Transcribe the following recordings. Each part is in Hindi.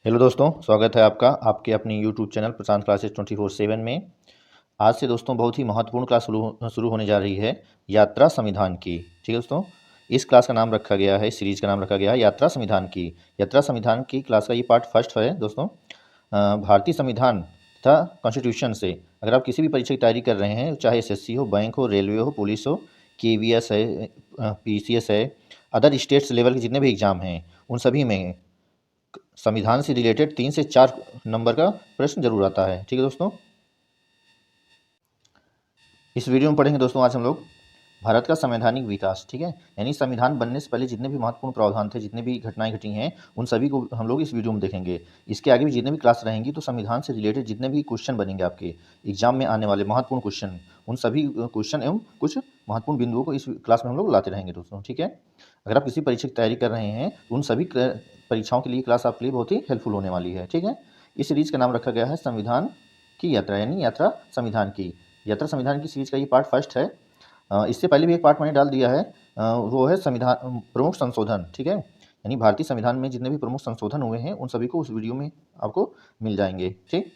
हेलो दोस्तों, स्वागत है आपका आपके अपने यूट्यूब चैनल प्रशांत क्लासेस 24/7 में। आज से दोस्तों बहुत ही महत्वपूर्ण क्लास शुरू होने जा रही है, यात्रा संविधान की। ठीक है दोस्तों, इस क्लास का नाम रखा गया है, सीरीज का नाम रखा गया है यात्रा संविधान की। यात्रा संविधान की क्लास का ये पार्ट फर्स्ट है दोस्तों। भारतीय संविधान तथा कॉन्स्टिट्यूशन से अगर आप किसी भी परीक्षा की तैयारी कर रहे हैं, चाहे एसएससी हो, बैंक हो, रेलवे हो, पुलिस हो, केवीएस है, पीसीएस है, अदर स्टेट्स लेवल के जितने भी एग्जाम हैं उन सभी में संविधान से रिलेटेड 3 से 4 नंबर का प्रश्न जरूर आता है। ठीक है दोस्तों, इस वीडियो में पढ़ेंगे दोस्तों आज हम लोग भारत का संवैधानिक विकास। ठीक है, यानी संविधान बनने से पहले जितने भी महत्वपूर्ण प्रावधान थे, जितने भी घटनाएं घटी हैं, उन सभी को हम लोग इस वीडियो में देखेंगे। इसके आगे भी जितने भी क्लास रहेंगी तो संविधान से रिलेटेड जितने भी क्वेश्चन बनेंगे आपके एग्जाम में आने वाले महत्वपूर्ण क्वेश्चन, उन सभी क्वेश्चन एवं कुछ महत्वपूर्ण बिंदुओं को इस क्लास में हम लोग लाते रहेंगे दोस्तों। ठीक है, अगर आप किसी परीक्षा की तैयारी कर रहे हैं तो उन सभी परीक्षाओं के लिए क्लास आपके लिए बहुत ही हेल्पफुल होने वाली है। ठीक है, इस सीरीज का नाम रखा गया है संविधान की यात्रा, यानी यात्रा संविधान की। यात्रा संविधान की सीरीज का ये पार्ट फर्स्ट है। इससे पहले भी एक पार्ट मैंने डाल दिया है, वो है संविधान प्रमुख संशोधन। ठीक है, यानी भारतीय संविधान में जितने भी प्रमुख संशोधन हुए हैं उन सभी को उस वीडियो में आपको मिल जाएंगे। ठीक,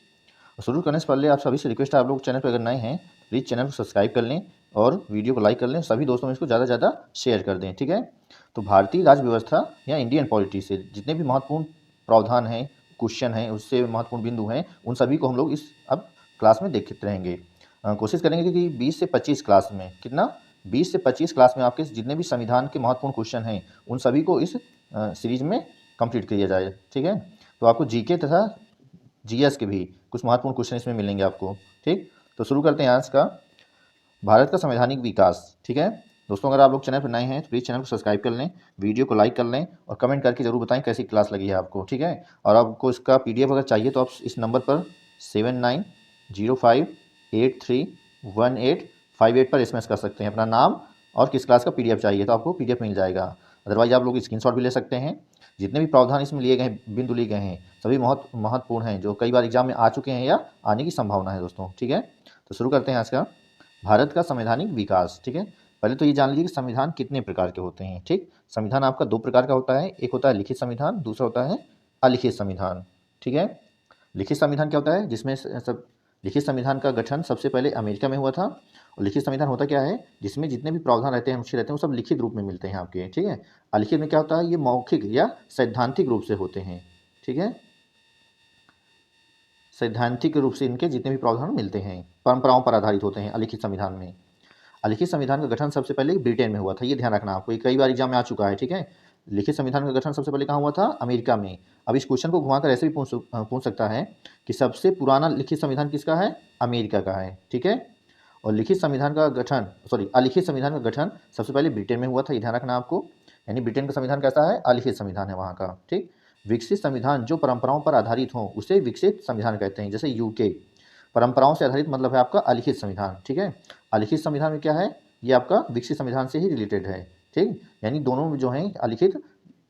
शुरू करने से पहले आप सभी से रिक्वेस्ट है, आप लोग चैनल पर अगर नए हैं प्लीज़ चैनल को सब्सक्राइब कर लें और वीडियो को लाइक कर लें, सभी दोस्तों में इसको ज़्यादा से ज़्यादा शेयर कर दें। ठीक है, तो भारतीय राज्य व्यवस्था या इंडियन पॉलिटी से जितने भी महत्वपूर्ण प्रावधान हैं, क्वेश्चन हैं, उससे महत्वपूर्ण बिंदु हैं, उन सभी को हम लोग इस अब क्लास में देखते रहेंगे। कोशिश करेंगे कि 20 से 25 क्लास में कितना 20 से 25 क्लास में आपके जितने भी संविधान के महत्वपूर्ण क्वेश्चन हैं उन सभी को इस सीरीज में कंप्लीट किया जाए। ठीक है, तो आपको जीके तथा जीएस के भी कुछ महत्वपूर्ण क्वेश्चन इसमें मिलेंगे आपको। ठीक, तो शुरू करते हैं आज का भारत का संवैधानिक विकास। ठीक है दोस्तों, अगर आप लोग चैनल पर नए हैं तो प्लीज़ चैनल को सब्सक्राइब कर लें, वीडियो को लाइक कर लें और कमेंट करके जरूर बताएं कैसी क्लास लगी है आपको। ठीक है, और आपको इसका पीडीएफ अगर चाहिए तो आप इस नंबर पर 7905831858 पर एसएमएस कर सकते हैं अपना नाम और किस क्लास का पीडीएफ चाहिए तो आपको पीडीएफ मिल जाएगा। अदरवाइज आप लोग स्क्रीनशॉट भी ले सकते हैं। जितने भी प्रावधान इसमें लिए गए हैं, बिंदु लिए गए हैं, सभी महत्वपूर्ण हैं, जो कई बार एग्जाम में आ चुके हैं या आने की संभावना है दोस्तों। ठीक है, तो शुरू करते हैं आज का भारत का संवैधानिक विकास। ठीक है, पहले तो ये जान लीजिए कि संविधान कितने प्रकार के होते हैं। ठीक, संविधान आपका दो प्रकार का होता है, एक होता है लिखित संविधान, दूसरा होता है अलिखित संविधान। ठीक है, लिखित संविधान क्या होता है, जिसमें सब लिखित संविधान का गठन सबसे पहले अमेरिका में हुआ था। और लिखित संविधान होता क्या है, जिसमें जितने भी प्रावधान रहते हैं, अनुच्छेद रहते हैं, वो सब लिखित रूप में मिलते हैं आपके। ठीक है, अलिखित में क्या होता है, ये मौखिक या सैद्धांतिक रूप से होते हैं। ठीक है, सैद्धांतिक रूप से इनके जितने भी प्रावधान मिलते हैं परंपराओं पर आधारित होते हैं अलिखित संविधान में। लिखित संविधान का गठन सबसे पहले ब्रिटेन में हुआ था, ये ध्यान रखना आपको, ये कई बार एग्जाम में आ चुका है। ठीक है, लिखित संविधान का गठन सबसे पहले कहाँ हुआ था, अमेरिका में। अब इस क्वेश्चन को घुमाकर ऐसे भी पूछ सकता है कि सबसे पुराना लिखित संविधान किसका है, अमेरिका का है। ठीक है, और लिखित संविधान का गठन अलिखित संविधान का गठन सबसे पहले ब्रिटेन में हुआ था, ये ध्यान रखना आपको। यानी ब्रिटेन का संविधान कैसा है, अलिखित संविधान है वहाँ का। ठीक, विकसित संविधान जो परंपराओं पर आधारित हो उसे विकसित संविधान कहते हैं, जैसे यूके परंपराओं से आधारित मतलब है आपका अलिखित संविधान। ठीक है, अलिखित संविधान में क्या है, ये आपका विकसित संविधान से ही रिलेटेड है। ठीक, यानी दोनों जो हैं अलिखित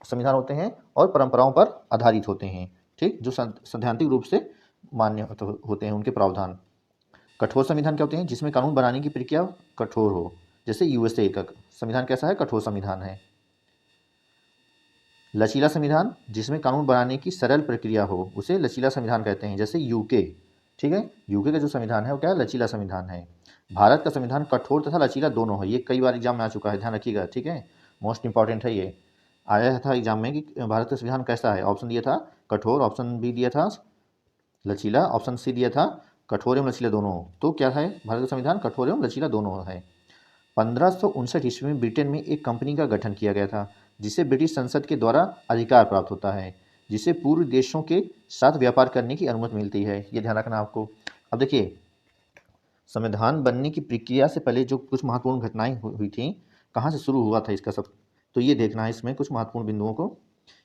संविधान होते हैं और परंपराओं पर आधारित होते हैं। ठीक, जो सैद्धांतिक रूप से मान्य होते हैं उनके प्रावधान। कठोर संविधान क्या होते हैं, जिसमें कानून बनाने की प्रक्रिया कठोर हो, जैसे यूएसए का संविधान कैसा है, कठोर संविधान है। लचीला संविधान, जिसमें कानून बनाने की सरल प्रक्रिया हो, उसे लचीला संविधान कहते हैं, जैसे यूके। ठीक है, यूके का जो संविधान है वो क्या है, लचीला संविधान है। भारत का संविधान कठोर तथा लचीला दोनों है, ये कई बार एग्जाम में आ चुका है, ध्यान रखिएगा। ठीक है, मोस्ट इंपॉर्टेंट है, ये आया था एग्जाम में कि भारत का संविधान कैसा है। ऑप्शन दिया था कठोर, ऑप्शन बी दिया था लचीला, ऑप्शन सी दिया था कठोर एवं लचीला दोनों। तो क्या है, भारत का संविधान कठोर एवं लचीला दोनों है। 1559 ईस्वी में ब्रिटेन में एक कंपनी का गठन किया गया था, जिसे ब्रिटिश संसद के द्वारा अधिकार प्राप्त होता है, जिसे पूर्व देशों के साथ व्यापार करने की अनुमति मिलती है, ये ध्यान रखना आपको। अब देखिए, संविधान बनने की प्रक्रिया से पहले जो कुछ महत्वपूर्ण घटनाएं हुई थी, कहाँ से शुरू हुआ था इसका सब, तो ये देखना है इसमें कुछ महत्वपूर्ण बिंदुओं को।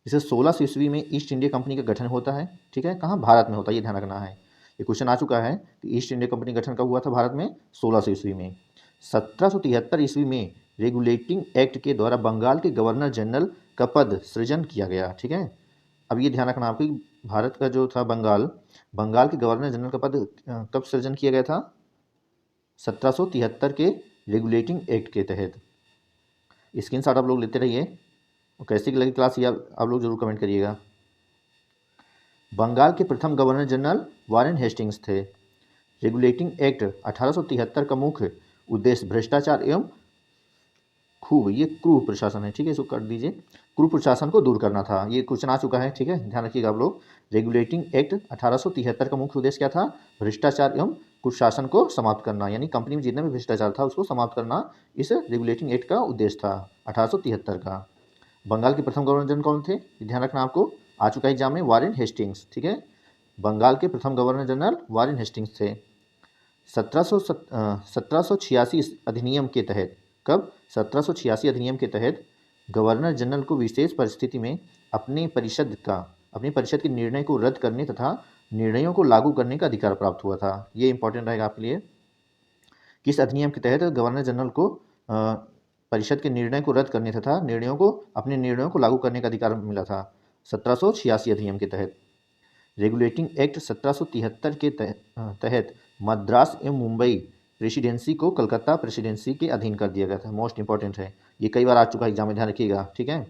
जैसे 1600 ईस्वी में ईस्ट इंडिया कंपनी का गठन होता है। ठीक है, कहाँ, भारत में होता है, ये ध्यान रखना है। ये क्वेश्चन आ चुका है कि ईस्ट इंडिया कंपनी गठन कब हुआ था, भारत में 1600 ईस्वी में। 1773 ईस्वी में रेगुलेटिंग एक्ट के द्वारा बंगाल के गवर्नर जनरल का पद सृजन किया गया। ठीक है, अब ये ध्यान रखना आपको, भारत का जो था बंगाल के गवर्नर जनरल का पद कब सृजन किया गया था, 1773 के रेगुलेटिंग एक्ट के तहत। स्क्रीनशॉट आप लोग लेते रहिए और कैसी लगी क्लास ये आप लोग जरूर कमेंट करिएगा। बंगाल के प्रथम गवर्नर जनरल वारेन हेस्टिंग्स थे। रेगुलेटिंग एक्ट 1873 का मुख्य उद्देश्य भ्रष्टाचार एवं ये क्रूर प्रशासन है, ठीक है, इसको कर दीजिए। क्रूर प्रशासन को दूर करना था। ये क्वेश्चन आ चुका है, ठीक है, ध्यान रखिएगा आप लोग। रेगुलेटिंग एक्ट 1873 का मुख्य उद्देश्य क्या था? भ्रष्टाचार एवं कुशासन को समाप्त करना, यानी कंपनी में जितना भी भ्रष्टाचार था उसको समाप्त करना इस रेगुलेटिंग एक्ट का उद्देश्य था 1873 का। बंगाल के प्रथम गवर्नर जनरल कौन थे? ध्यान रखना आपको, आ चुका है एग्जाम में, वारेन हेस्टिंग्स, ठीक है। बंगाल के प्रथम गवर्नर जनरल वारेन हेस्टिंग्स थे। 1786 अधिनियम के तहत, कब? 1786 अधिनियम के तहत गवर्नर जनरल को विशेष परिस्थिति में अपने परिषद के निर्णय को रद्द करने तथा निर्णयों को लागू करने का अधिकार प्राप्त हुआ था। ये इंपॉर्टेंट रहेगा आपके लिए। किस अधिनियम के तहत गवर्नर जनरल को परिषद के निर्णय को रद्द करने तथा अपने निर्णयों को लागू करने का अधिकार मिला था? 1786 अधिनियम के तहत। रेगुलेटिंग एक्ट 1773 के तहत मद्रास एवं मुंबई प्रेसिडेंसी को कलकत्ता प्रेसिडेंसी के अधीन कर दिया गया था। मोस्ट इंपॉर्टेंट है, ये कई बार आ चुका है एग्जाम में, ध्यान रखिएगा, ठीक है।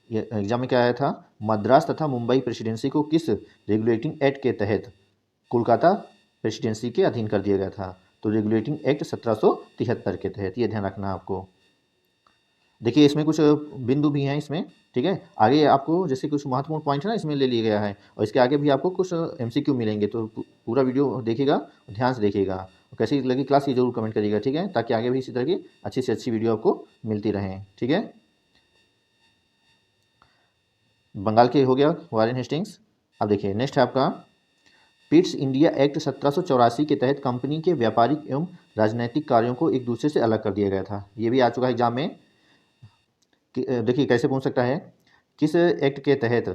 ये एग्जाम में क्या आया था? मद्रास तथा मुंबई प्रेसिडेंसी को किस रेगुलेटिंग एक्ट के तहत कोलकाता प्रेसिडेंसी के अधीन कर दिया गया था? तो रेगुलेटिंग एक्ट 1773 के तहत, ये ध्यान रखना आपको। देखिए इसमें कुछ बिंदु भी हैं इसमें, ठीक है। आगे आपको जैसे कुछ महत्वपूर्ण पॉइंट है ना इसमें ले लिया गया है, और इसके आगे भी आपको कुछ एमसीक्यू मिलेंगे, तो पूरा वीडियो देखिएगा, ध्यान से देखिएगा। कैसी लगी क्लास ये जरूर कमेंट करिएगा, ठीक है, ताकि आगे भी इसी तरह की अच्छी से अच्छी वीडियो आपको मिलती रहे, ठीक है। बंगाल के हो गया वारेन हेस्टिंग्स। अब देखिए नेक्स्ट है आपका पिट्स इंडिया एक्ट 1784 के तहत कंपनी के व्यापारिक एवं राजनैतिक कार्यों को एक दूसरे से अलग कर दिया गया था। ये भी आ चुका है एग्जाम में। देखिए कैसे पूछ सकता है, किस एक्ट के तहत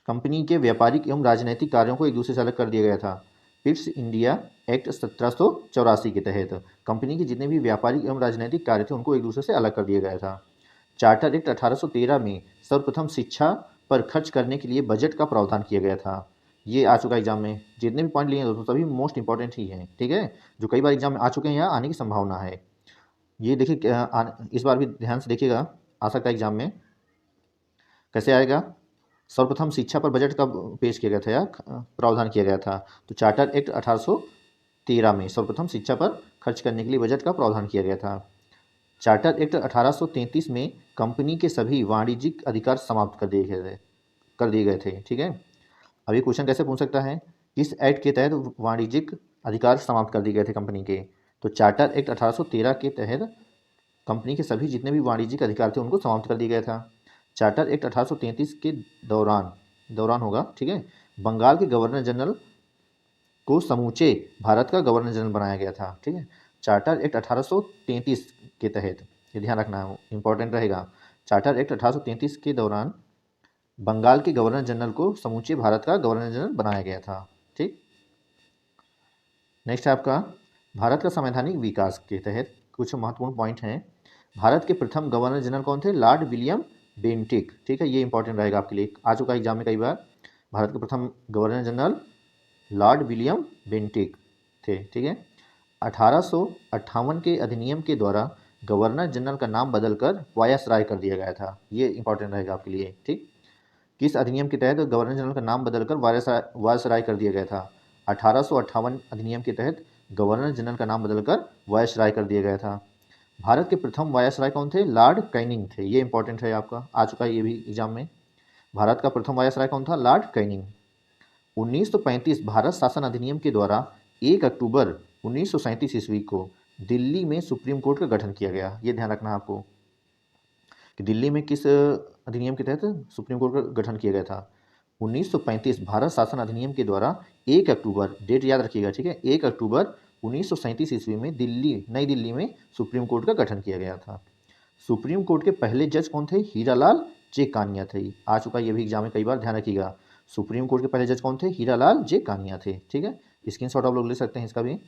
कंपनी के व्यापारिक एवं राजनीतिक कार्यों को एक दूसरे से अलग कर दिया गया था? पिट्स इंडिया एक्ट 1784 के तहत कंपनी के जितने भी व्यापारिक एवं राजनीतिक कार्य थे उनको एक दूसरे से अलग कर दिया गया था। चार्टर एक्ट 1813 में सर्वप्रथम शिक्षा पर खर्च करने के लिए बजट का प्रावधान किया गया था। ये आ चुका एग्जाम में। जितने भी पॉइंट लिए हैं दोस्तों सभी मोस्ट इंपॉर्टेंट ही हैं, ठीक है, जो कई बार एग्जाम में आ चुके हैं या आने की संभावना है। ये देखिए इस बार भी ध्यान से देखिएगा, आ सकता है एग्जाम में। कैसे आएगा? सर्वप्रथम शिक्षा पर बजट कब पेश किया गया था या प्रावधान किया गया था? तो चार्टर एक्ट 1813 में सर्वप्रथम शिक्षा पर खर्च करने के लिए बजट का प्रावधान किया गया था। चार्टर एक्ट 1833 में कंपनी के सभी वाणिज्यिक अधिकार समाप्त कर दिए गए थे, ठीक है। अब ये क्वेश्चन कैसे पूछ सकता है, किस एक्ट के तहत वाणिज्यिक अधिकार समाप्त कर दिए गए थे कंपनी के? तो चार्टर एक्ट 1813 के तहत कंपनी के सभी जितने भी वाणिज्यिक अधिकार थे उनको समाप्त कर दिया गया था। चार्टर एक्ट 1833 के दौरान होगा, ठीक है, बंगाल के गवर्नर जनरल को समूचे भारत का गवर्नर जनरल बनाया गया था, ठीक है। चार्टर एक्ट 1833 के तहत, ये ध्यान रखना इंपॉर्टेंट रहेगा। चार्टर एक्ट 1833 के दौरान बंगाल के गवर्नर जनरल को समूचे भारत का गवर्नर जनरल बनाया गया था, ठीक। नेक्स्ट है आपका भारत का संवैधानिक विकास के तहत कुछ महत्वपूर्ण पॉइंट हैं। भारत के प्रथम गवर्नर जनरल कौन थे? लॉर्ड विलियम बेंटिक, ठीक है, ये इंपॉर्टेंट रहेगा आपके लिए, आ चुका है एग्जाम में कई बार। भारत के प्रथम governor general Lord William Bentinck थे, ठीक है। 1858 के अधिनियम के द्वारा गवर्नर जनरल का नाम बदलकर वायसराय कर दिया गया था। ये इंपॉर्टेंट रहेगा आपके लिए, ठीक। किस अधिनियम के तहत गवर्नर जनरल का नाम बदलकर वायसराय कर दिया गया था? 1858 अधिनियम के तहत गवर्नर जनरल का नाम बदलकर वायसराय कर दिया गया था। भारत के प्रथम वायसराय कौन थे? लॉर्ड कैनिंग थे। ये इंपॉर्टेंट है आपका, आ चुका है ये भी एग्जाम में। भारत का प्रथम वायसराय कौन था? Lord Canning. 1935 भारत शासन अधिनियम के द्वारा 1 अक्टूबर 1937 ईस्वी को दिल्ली में सुप्रीम कोर्ट का गठन किया गया। ये ध्यान रखना आपको कि दिल्ली में किस अधिनियम के तहत सुप्रीम कोर्ट का गठन किया गया था? 1935 भारत शासन अधिनियम के द्वारा 1 अक्टूबर, डेट याद रखिएगा, ठीक है, 1 अक्टूबर 1937 ईस्वी में नई दिल्ली में सुप्रीम कोर्ट का गठन किया गया था। सुप्रीम कोर्ट के पहले जज कौन थे? हीरालाल जे कानिया थे। आ चुका ये भी एग्जाम में कई बार, ध्यान रखिएगा। सुप्रीम कोर्ट के पहले जज कौन थे? हीरालाल जे कानिया थे, ठीक है, स्क्रीनशॉट आप लोग ले सकते हैं इसका भी।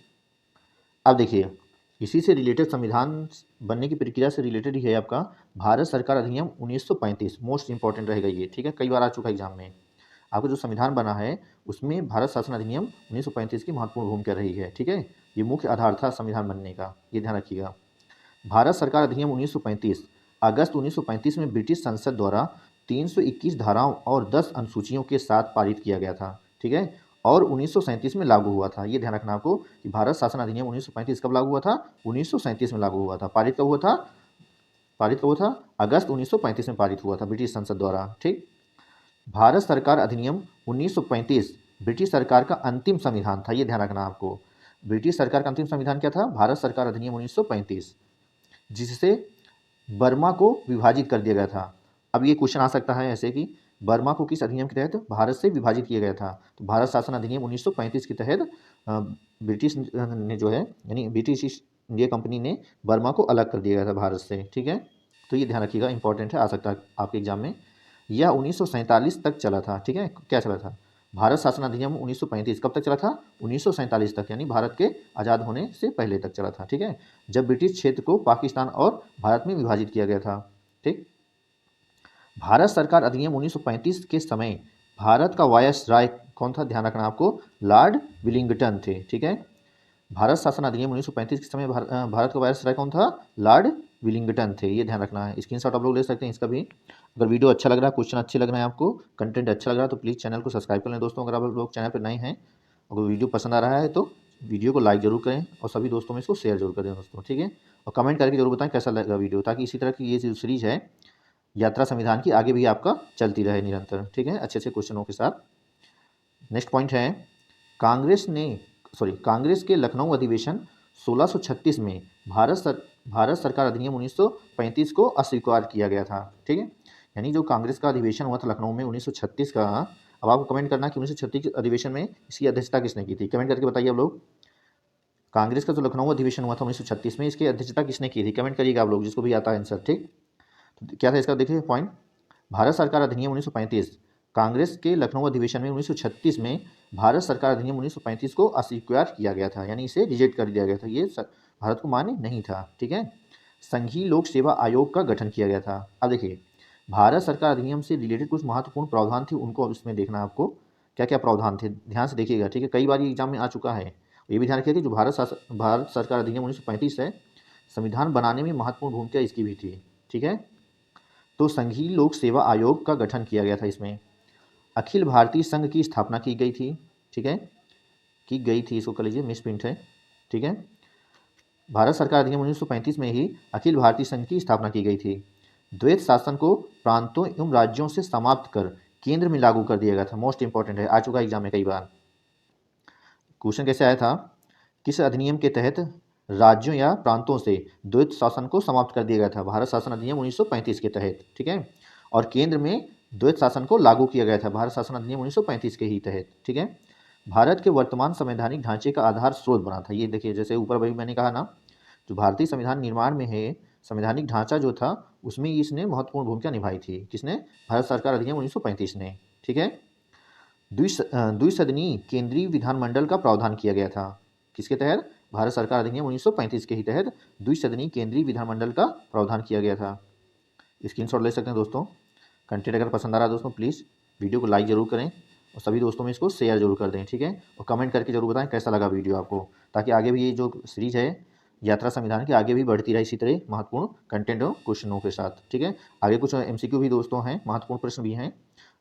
अब देखिए इसी से रिलेटेड संविधान बनने की प्रक्रिया से रिलेटेड ही है आपका भारत सरकार अधिनियम 1935, मोस्ट इंपॉर्टेंट रहेगा ये, ठीक है, कई बार आ चुका है एग्जाम में। आपका जो संविधान बना है उसमें भारत शासन अधिनियम 1935 की महत्वपूर्ण भूमिका रही है, ठीक है, ये मुख्य आधार था संविधान बनने का, ये ध्यान रखिएगा। भारत सरकार अधिनियम 1935 अगस्त 1935 में ब्रिटिश संसद द्वारा 321 धाराओं और 10 अनुसूचियों के साथ पारित किया गया था, ठीक है, और 1937 में लागू हुआ था। ये ध्यान रखना आपको कि भारत शासन अधिनियम 1935 कब लागू हुआ था? 1937 में लागू हुआ था। पारित कब हुआ था? अगस्त 1935 में पारित हुआ था ब्रिटिश संसद द्वारा, ठीक। भारत सरकार अधिनियम 1935 ब्रिटिश सरकार का अंतिम संविधान था, ये ध्यान रखना आपको। ब्रिटिश सरकार का अंतिम संविधान क्या था? भारत सरकार अधिनियम 1935, जिससे बर्मा को विभाजित कर दिया गया था। अब ये क्वेश्चन आ सकता है ऐसे कि बर्मा को किस अधिनियम के तहत भारत से विभाजित किया गया था? तो भारत शासन अधिनियम 1935 के तहत ब्रिटिश ने जो है, यानी ब्रिटिश ईस्ट इंडिया कंपनी ने बर्मा को अलग कर दिया गया था भारत से, ठीक है। तो ये ध्यान रखिएगा, इंपॉर्टेंट है, आ सकता है आपके एग्जाम में। यह 1947 तक चला था, ठीक है। क्या चला था? भारत शासन अधिनियम 1935 कब तक चला था? 1947 तक, यानी भारत के आज़ाद होने से पहले तक चला था, ठीक है, जब ब्रिटिश क्षेत्र को पाकिस्तान और भारत में विभाजित किया गया था, ठीक। भारत सरकार अधिनियम 1935 के समय भारत का वायसराय कौन था? ध्यान रखना आपको, लॉर्ड विलिंगटन थे, ठीक है। भारत शासन अधिनियम 1935 के समय भारत का वायसराय कौन था? लॉर्ड विलिंगटन थे, ये ध्यान रखना है। स्क्रीनशॉट आप लोग ले सकते हैं इसका भी। अगर वीडियो अच्छा लग रहा है, क्वेश्चन अच्छे लग रहे हैं आपको, कंटेंट अच्छा लग रहा है, तो प्लीज़ चैनल को सब्सक्राइब कर लें दोस्तों। अगर आप लोग चैनल पर नए हैं, अगर वीडियो पसंद आ रहा है तो वीडियो को लाइक जरूर करें और सभी दोस्तों में इसको शेयर जरूर करें दोस्तों, ठीक है। और कमेंट करके जरूर बताएं कैसा लगा वीडियो, ताकि इसी तरह की ये जो सीरीज है यात्रा संविधान की आगे भी आपका चलती रहे निरंतर, ठीक है, अच्छे अच्छे क्वेश्चनों के साथ। नेक्स्ट पॉइंट है, कांग्रेस के लखनऊ अधिवेशन 1636 में भारत सरकार अधिनियम 1935 को अस्वीकार किया गया था, ठीक है। यानी जो कांग्रेस का अधिवेशन हुआ था लखनऊ में 1936 का, अब आपको कमेंट करना कि 1936 के अधिवेशन में इसकी अध्यक्षता किसने की थी? कमेंट करके बताइए आप लोग। कांग्रेस का जो लखनऊ अधिवेशन हुआ था 1936 में, इसकी अध्यक्षता किसने की थी? कमेंट करिएगा आप लोग, जिसको भी आता है आंसर, ठीक। तो क्या था इसका? देखिए पॉइंट, भारत सरकार अधिनियम 1935, कांग्रेस के लखनऊ अधिवेशन में 1936 में भारत सरकार अधिनियम 1935 को अस्वीकार किया गया था, यानी इसे रिजेक्ट कर दिया गया था, ये भारत को मान्य नहीं था, ठीक है। संघीय लोक सेवा आयोग का गठन किया गया था। अब देखिए, भारत सरकार अधिनियम से रिलेटेड कुछ महत्वपूर्ण प्रावधान थे, उनको उसमें देखना आपको क्या क्या प्रावधान थे, ध्यान से देखिएगा, ठीक है। कई बार एग्जाम में आ चुका है, ये भी ध्यान रखिए कि जो भारत सरकार अधिनियम 1935 है, संविधान बनाने में महत्वपूर्ण भूमिका इसकी भी थी, ठीक है। तो संघीय लोक सेवा आयोग का गठन किया गया था। इसमें अखिल भारतीय संघ की स्थापना की गई थी, ठीक है, की गई थी, इसको कर लीजिए, मिस प्रिंट है, ठीक है। भारत सरकार अधिनियम 1935 में ही अखिल भारतीय संघ की स्थापना की गई थी। द्वैत शासन को प्रांतों एवं राज्यों से समाप्त कर केंद्र में लागू कर दिया गया था। मोस्ट इंपॉर्टेंट है, आ चुका एग्जाम में कई बार। क्वेश्चन कैसे आया था? किस अधिनियम के तहत राज्यों या प्रांतों से द्वैत शासन को समाप्त कर दिया गया था? भारत शासन अधिनियम 1935 के तहत, ठीक है। और केंद्र में द्वैत शासन को लागू किया गया था भारत शासन अधिनियम 1935 के ही तहत, ठीक है। भारत के वर्तमान संवैधानिक ढांचे का आधार स्रोत बना था। ये देखिए, जैसे ऊपर भाई मैंने कहा ना, जो भारतीय संविधान निर्माण में है, संवैधानिक ढांचा जो था उसमें इसने महत्वपूर्ण भूमिका निभाई थी। किसने? भारत सरकार अधिनियम 1935 ने, ठीक है। द्विसदनीय केंद्रीय विधानमंडल का प्रावधान किया गया था। किसके तहत? भारत सरकार अधिनियम 1935 के ही तहत द्विसदनीय केंद्रीय विधानमंडल का प्रावधान किया गया था। स्क्रीनशॉट ले सकते हैं दोस्तों। कंटेंट अगर पसंद आ रहा है दोस्तों, प्लीज़ वीडियो को लाइक जरूर करें और सभी दोस्तों में इसको शेयर जरूर कर दें, ठीक है। और कमेंट करके जरूर बताएं कैसा लगा वीडियो आपको, ताकि आगे भी ये जो सीरीज है यात्रा संविधान की आगे भी बढ़ती रहे इसी तरह महत्वपूर्ण कंटेंट और क्वेश्चनों के साथ, ठीक है। आगे कुछ MCQ भी दोस्तों हैं, महत्वपूर्ण प्रश्न भी हैं,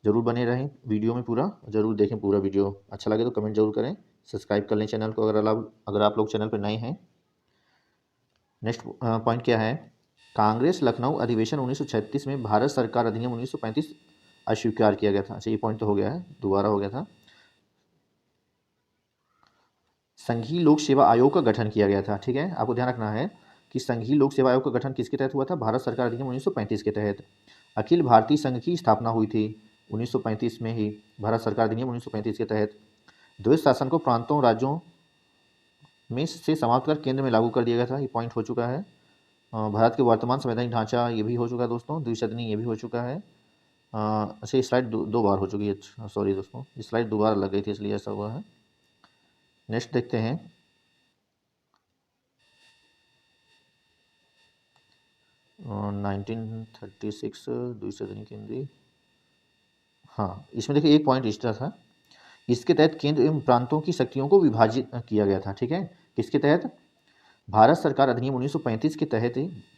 जरूर बने रहें वीडियो में, पूरा जरूर देखें पूरा वीडियो। अच्छा लगे तो कमेंट जरूर करें, सब्सक्राइब कर लें चैनल को अगर आप लोग चैनल पर नए हैं। नेक्स्ट पॉइंट क्या है? कांग्रेस लखनऊ अधिवेशन 1936 में भारत सरकार अधिनियम 1935 अस्वीकार किया गया था। अच्छा, ये पॉइंट तो हो गया है, दोबारा हो गया था। संघीय लोक सेवा आयोग का गठन किया गया था, ठीक है। आपको ध्यान रखना है कि संघीय लोक सेवा आयोग का गठन किसके तहत हुआ था? भारत सरकार अधिनियम 1935 के तहत। अखिल भारतीय संघ की स्थापना हुई थी 1935 में ही, भारत सरकार अधिनियम 1935 के तहत। द्वैत शासन को प्रांतों राज्यों में से समाप्त कर केंद्र में लागू कर दिया गया था। ये पॉइंट हो चुका है। भारत के वर्तमान संवैधानिक ढांचा, ये भी हो चुका है दोस्तों। द्विसदनी, ये भी हो चुका है। अच्छा, स्लाइड दो बार हो चुकी है, सॉरी दोस्तों, स्लाइड दोबारा लग गई थी इसलिए ऐसा हुआ है। नेक्स्ट देखते हैं, 1936 द्विसदनी केंद्रीय, हाँ, इसमें देखिए एक पॉइंट एक्स्ट्रा था। इसके तहत केंद्र एवं प्रांतों की शक्तियों को विभाजित किया गया था, ठीक है। किसके तहत? भारत सरकार अधिनियम 1935 के तहत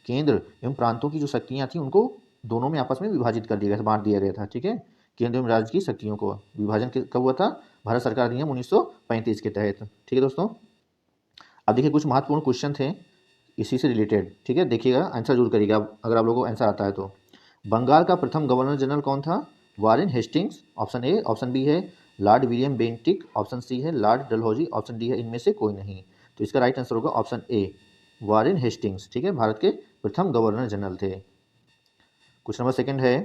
केंद्र एवं प्रांतों की जो शक्तियाँ थी उनको दोनों में आपस में विभाजित कर दिया गया था, बांट दिया गया था, ठीक है। केंद्र एवं राज्य की शक्तियों को विभाजन कब हुआ था? भारत सरकार अधिनियम 1935 के तहत, ठीक है दोस्तों। अब देखिए कुछ महत्वपूर्ण क्वेश्चन थे इसी से रिलेटेड, ठीक है, देखिएगा, आंसर जरूर करिएगा अगर आप लोगों को आंसर आता है तो। बंगाल का प्रथम गवर्नर जनरल कौन था? Warren Hastings, option A. Option B है Lord William Bentinck, option C है लॉर्ड डलहौजी, ऑप्शन डी है इनमें से कोई नहीं। तो इसका राइट आंसर होगा ऑप्शन ए, वारेन हेस्टिंग्स, ठीक है, भारत के प्रथम गवर्नर जनरल थे। क्वेश्चन नंबर सेकंड है,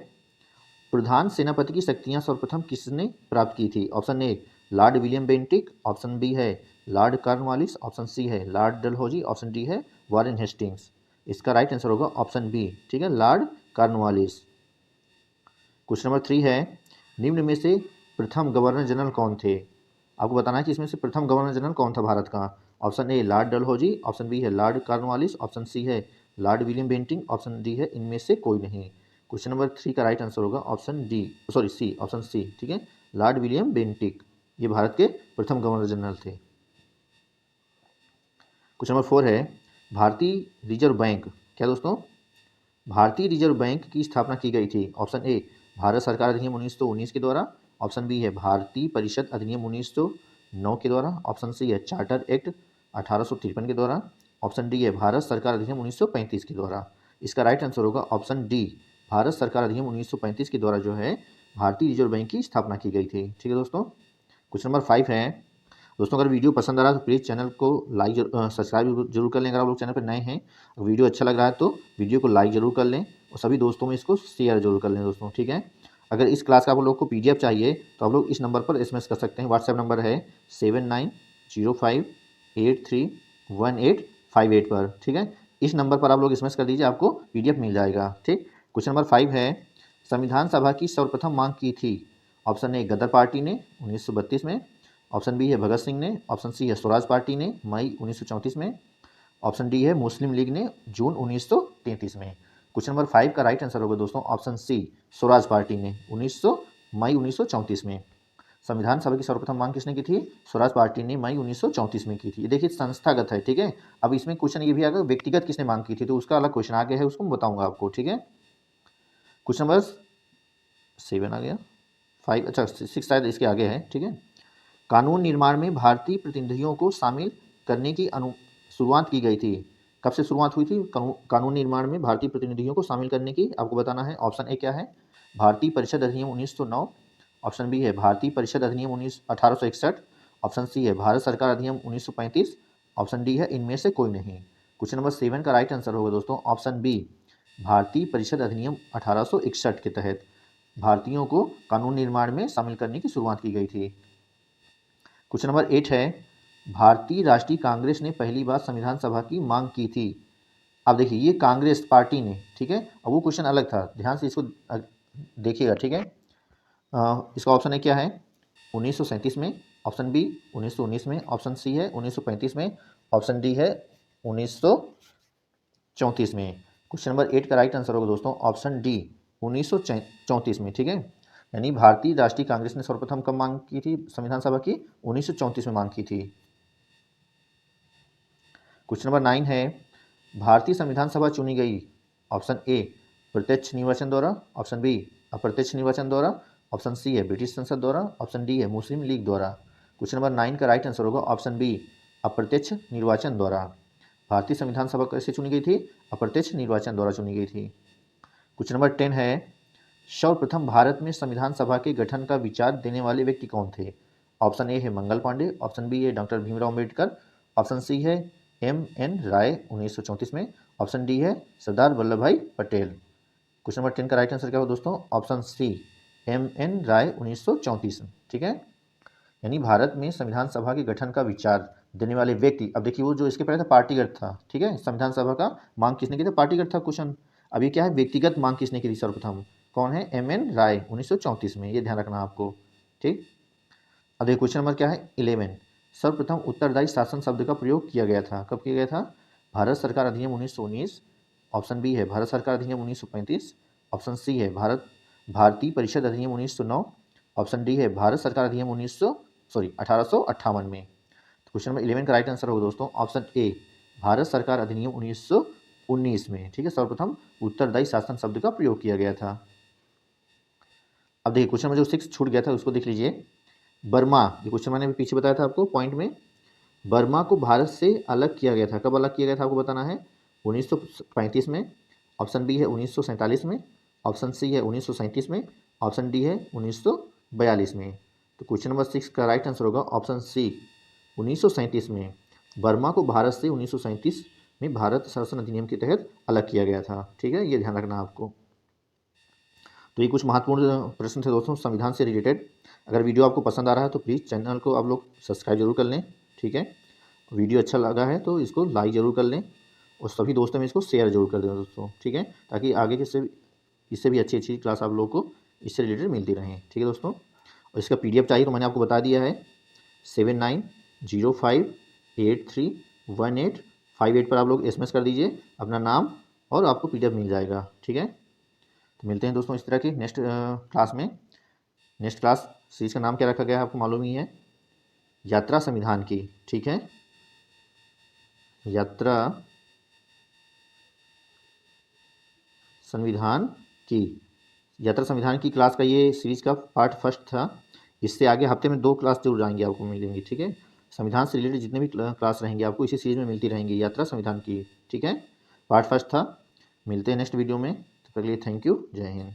प्रधान सेनापति की शक्तियां सर्वप्रथम किसने प्राप्त की थी? Option A lord William Bentinck, option B है लॉर्ड कॉर्नवालिस, ऑप्शन सी है लॉर्ड डलहौजी, ऑप्शन डी है वारेन हेस्टिंग्स। इसका राइट आंसर होगा ऑप्शन बी, ठीक है, लॉर्ड कॉर्नवालिस। क्वेश्चन नंबर 3 है, निम्न में से प्रथम गवर्नर जनरल कौन थे? आपको बताना है कि इसमें से प्रथम गवर्नर जनरल कौन था भारत का। Option A lord Dalhousie, option B है लॉर्ड कॉर्नवालिस, ऑप्शन सी है Lord William Bentinck, option D है इनमें से कोई नहीं। क्वेश्चन नंबर 3 का राइट आंसर होगा option D, sorry C, option C, ठीक है, लॉर्ड विलियम बेंटिक, ये भारत के प्रथम गवर्नर जनरल थे। क्वेश्चन नंबर 4 है, भारतीय रिजर्व बैंक, क्या दोस्तों? भारतीय रिजर्व बैंक की स्थापना की गई थी। ऑप्शन ए भारत सरकार अधिनियम 1919 के द्वारा, ऑप्शन बी है भारतीय परिषद अधिनियम 1909 के द्वारा, ऑप्शन सी है चार्टर एक्ट 1853 के द्वारा, ऑप्शन डी है भारत सरकार अधिनियम 1935 के द्वारा। इसका राइट आंसर होगा ऑप्शन डी, भारत सरकार अधिनियम 1935 के द्वारा जो है भारतीय रिजर्व बैंक की स्थापना की गई थी, ठीक है दोस्तों। क्वेश्चन नंबर 5 है, दोस्तों अगर वीडियो पसंद आ रहा है तो प्लीज़ चैनल को लाइक सब्सक्राइब जरूर कर लें अगर आप लोग चैनल पर नए हैं। वीडियो अच्छा लग रहा है तो वीडियो को लाइक जरूर कर लें और सभी दोस्तों में इसको शेयर जरूर कर लें दोस्तों, ठीक है। अगर इस क्लास का आप लोग को PDF चाहिए तो आप लोग इस नंबर पर SMS कर सकते हैं। व्हाट्सएप नंबर है 7905831858 पर, ठीक है। इस नंबर पर आप लोग SMS कर दीजिए, आपको PDF मिल जाएगा, ठीक। क्वेश्चन नंबर 5 है, संविधान सभा की सर्वप्रथम मांग की थी। ऑप्शन ए गदर पार्टी ने 1932 में, ऑप्शन बी है भगत सिंह ने, ऑप्शन सी है स्वराज पार्टी ने मई 1934 में, ऑप्शन डी है मुस्लिम लीग ने जून 1933 में। क्वेश्चन नंबर 5 का राइट आंसर होगा दोस्तों ऑप्शन सी, स्वराज पार्टी ने मई 1934 में। संविधान सभा की सर्वप्रथम मांग किसने की थी? स्वराज पार्टी ने मई 1934 में की थी। ये देखिए संस्थागत है, ठीक है। अब इसमें क्वेश्चन ये भी आएगा व्यक्तिगत किसने मांग की थी, तो उसका अलग क्वेश्चन आगे है, उसको मैं बताऊंगा आपको, ठीक है। क्वेश्चन नंबर 7 आ गया, 5, अच्छा 6 शायद इसके आगे है, ठीक है। कानून निर्माण में भारतीय प्रतिनिधियों को शामिल करने की शुरुआत की गई थी। कब से शुरुआत हुई थी कानून निर्माण में भारतीय प्रतिनिधियों को शामिल करने की? आपको बताना है। ऑप्शन ए क्या है? भारतीय परिषद अधिनियम 1909, ऑप्शन बी है भारतीय परिषद अधिनियम 1861, ऑप्शन सी है भारत सरकार अधिनियम 1935, ऑप्शन डी है इनमें से कोई नहीं। क्वेश्चन नंबर 7 का राइट आंसर होगा दोस्तों ऑप्शन बी, भारतीय परिषद अधिनियम 1861 के तहत भारतीयों को कानून निर्माण में शामिल करने की शुरुआत की गई थी। क्वेश्चन नंबर 8 है, भारतीय राष्ट्रीय कांग्रेस ने पहली बार संविधान सभा की मांग की थी। अब देखिए ये कांग्रेस पार्टी ने, ठीक है, अब वो क्वेश्चन अलग था, ध्यान से इसको देखिएगा, ठीक है। इसका ऑप्शन है क्या है? 1937 में, ऑप्शन बी 1919 में, ऑप्शन सी है 1935 में, ऑप्शन डी है 1934 में। क्वेश्चन नंबर 8 का राइट आंसर होगा दोस्तों ऑप्शन डी, 1934 में, ठीक है। यानी भारतीय राष्ट्रीय कांग्रेस ने सर्वप्रथम कब मांग की थी संविधान सभा की? 1934 में मांग की थी। क्वेश्चन नंबर 9 है, भारतीय संविधान सभा चुनी गई। ऑप्शन ए प्रत्यक्ष निर्वाचन द्वारा, ऑप्शन बी अप्रत्यक्ष निर्वाचन द्वारा, ऑप्शन सी है ब्रिटिश संसद द्वारा, ऑप्शन डी है मुस्लिम लीग द्वारा। क्वेश्चन नंबर 9 का राइट आंसर होगा ऑप्शन बी, अप्रत्यक्ष निर्वाचन द्वारा। भारतीय संविधान सभा कैसे चुनी गई थी? अप्रत्यक्ष निर्वाचन द्वारा चुनी गई थी। क्वेश्चन नंबर 10 है, सर्वप्रथम भारत में संविधान सभा के गठन का विचार देने वाले व्यक्ति कौन थे? ऑप्शन ए है मंगल पांडे, ऑप्शन बी है doctor Bhimrao Ambedkar, option C है MN राय 1934 में, ऑप्शन डी है सरदार वल्लभ भाई पटेल। क्वेश्चन नंबर 10 का राइट आंसर क्या होगा दोस्तों? ऑप्शन सी, MN राय 1934, ठीक है। यानी भारत में संविधान सभा के गठन का विचार देने वाले व्यक्ति, अब देखिए वो जो इसके पहले था पार्टीगत था, ठीक है। संविधान सभा का मांग किसने की थी? पार्टीगत था क्वेश्चन। अब ये क्या है? व्यक्तिगत मांग किसने की थी सर्वप्रथम? कौन है? MN राय 1934 में, ये ध्यान रखना आपको, ठीक। अब देखिए क्वेश्चन नंबर क्या है 11, सर्वप्रथम उत्तरदायी शासन शब्द का प्रयोग किया गया था। कब किया गया था? भारत सरकार अधिनियम 1919, ऑप्शन बी है भारत सरकार अधिनियम 1935, ऑप्शन सी है भारतीय परिषद अधिनियम 1909, ऑप्शन डी है भारत सरकार अधिनियम 1858 में। तो क्वेश्चन नंबर 11 का राइट आंसर होगा दोस्तों ऑप्शन ए, भारत सरकार अधिनियम 19 में, ठीक है, सर्वप्रथम उत्तरदायी शासन शब्द का प्रयोग किया गया था। अब देखिए क्वेश्चन नंबर जो 6 छूट गया था उसको देख लीजिए। बर्मा, ये क्वेश्चन मैंने पीछे बताया था आपको पॉइंट में, बर्मा को भारत से अलग किया गया था। कब अलग किया गया था आपको बताना है, 1935 में, ऑप्शन बी है 1947 में, ऑप्शन सी है 1937 में, ऑप्शन डी है 1942 में। तो क्वेश्चन नंबर 6 का राइट आंसर होगा ऑप्शन सी 1937 में। बर्मा को भारत से 1937 में भारत शासन अधिनियम के तहत अलग किया गया था, ठीक है, ये ध्यान रखना आपको। तो ये कुछ महत्वपूर्ण प्रश्न थे दोस्तों संविधान से रिलेटेड। अगर वीडियो आपको पसंद आ रहा है तो प्लीज़ चैनल को आप लोग सब्सक्राइब जरूर कर लें, ठीक है। वीडियो अच्छा लगा है तो इसको लाइक ज़रूर कर लें और सभी दोस्तों में इसको शेयर जरूर कर दें दोस्तों, ठीक है, ताकि आगे इससे भी अच्छी अच्छी क्लास आप लोगों को इससे रिलेटेड मिलती रहें, ठीक है दोस्तों। और इसका PDF चाहिए तो मैंने आपको बता दिया है, 7905831858 पर आप लोग SMS कर दीजिए अपना नाम और आपको PDF मिल जाएगा, ठीक है। तो मिलते हैं दोस्तों इस तरह की नेक्स्ट क्लास में। नेक्स्ट क्लास सीरीज का नाम क्या रखा गया है आपको मालूम ही है, यात्रा संविधान की, ठीक है, यात्रा संविधान की। यात्रा संविधान की क्लास का ये सीरीज का पार्ट फर्स्ट था। इससे आगे हफ्ते में 2 क्लास जरूर आएंगे आपको मिलेंगी, ठीक है। संविधान से रिलेटेड जितने भी क्लास रहेंगे आपको इसी सीरीज में मिलती रहेंगी, यात्रा संविधान की, ठीक है। पार्ट फर्स्ट था। मिलते हैं नेक्स्ट वीडियो में, तब तक के लिए थैंक यू, जय हिंद।